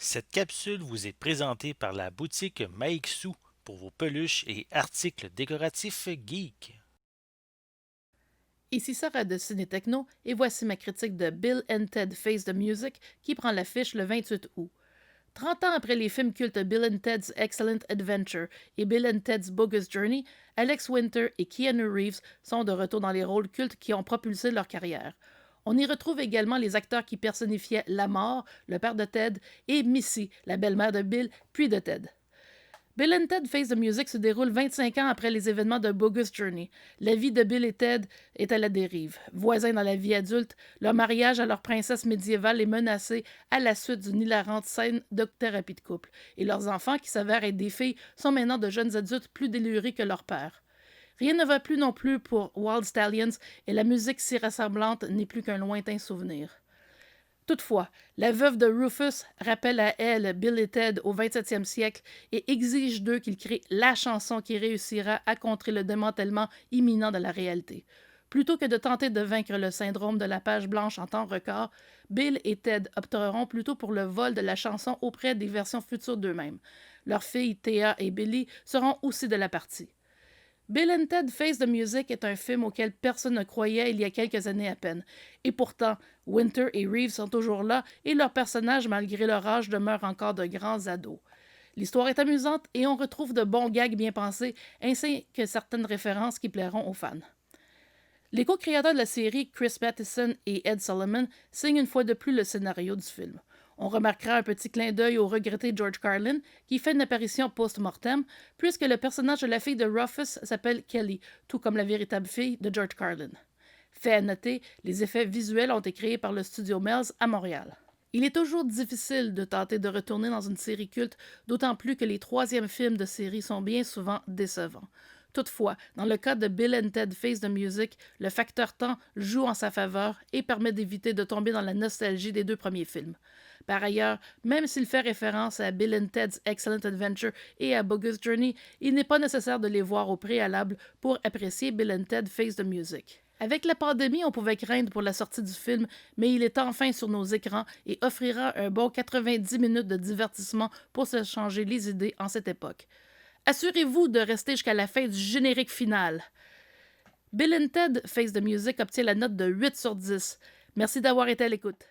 Cette capsule vous est présentée par la boutique Maixou pour vos peluches et articles décoratifs geeks. Ici Sarah de Ciné Techno et voici ma critique de Bill and Ted Face the Music qui prend l'affiche le 28 août. 30 ans après les films cultes Bill and Ted's Excellent Adventure et Bill and Ted's Bogus Journey, Alex Winter et Keanu Reeves sont de retour dans les rôles cultes qui ont propulsé leur carrière. On y retrouve également les acteurs qui personnifiaient la mort, le père de Ted, et Missy, la belle-mère de Bill, puis de Ted. Bill and Ted Face the Music se déroule 25 ans après les événements de Bogus Journey. La vie de Bill et Ted est à la dérive. Voisins dans la vie adulte, leur mariage à leur princesse médiévale est menacé à la suite d'une hilarante scène de thérapie de couple. Et leurs enfants, qui s'avèrent être des filles, sont maintenant de jeunes adultes plus délurés que leur père. Rien ne va plus non plus pour Wild Stallions et la musique si rassemblante n'est plus qu'un lointain souvenir. Toutefois, la veuve de Rufus rappelle à elle Bill et Ted au 27e siècle et exige d'eux qu'ils créent la chanson qui réussira à contrer le démantèlement imminent de la réalité. Plutôt que de tenter de vaincre le syndrome de la page blanche en temps record, Bill et Ted opteront plutôt pour le vol de la chanson auprès des versions futures d'eux-mêmes. Leurs filles Thea et Billy seront aussi de la partie. Bill and Ted Face the Music est un film auquel personne ne croyait il y a quelques années à peine. Et pourtant, Winter et Reeves sont toujours là et leurs personnages, malgré leur âge, demeurent encore de grands ados. L'histoire est amusante et on retrouve de bons gags bien pensés, ainsi que certaines références qui plairont aux fans. Les co-créateurs de la série, Chris Matheson et Ed Solomon, signent une fois de plus le scénario du film. On remarquera un petit clin d'œil au regretté George Carlin, qui fait une apparition post-mortem, puisque le personnage de la fille de Rufus s'appelle Kelly, tout comme la véritable fille de George Carlin. Fait à noter, les effets visuels ont été créés par le studio Melz à Montréal. Il est toujours difficile de tenter de retourner dans une série culte, d'autant plus que les troisièmes films de série sont bien souvent décevants. Toutefois, dans le cas de Bill and Ted Face the Music, le facteur temps joue en sa faveur et permet d'éviter de tomber dans la nostalgie des deux premiers films. Par ailleurs, même s'il fait référence à Bill and Ted's Excellent Adventure et à Bogus Journey, il n'est pas nécessaire de les voir au préalable pour apprécier Bill and Ted Face the Music. Avec la pandémie, on pouvait craindre pour la sortie du film, mais il est enfin sur nos écrans et offrira un bon 90 minutes de divertissement pour se changer les idées en cette époque. Assurez-vous de rester jusqu'à la fin du générique final. Bill and Ted Face the Music obtient la note de 8 sur 10. Merci d'avoir été à l'écoute.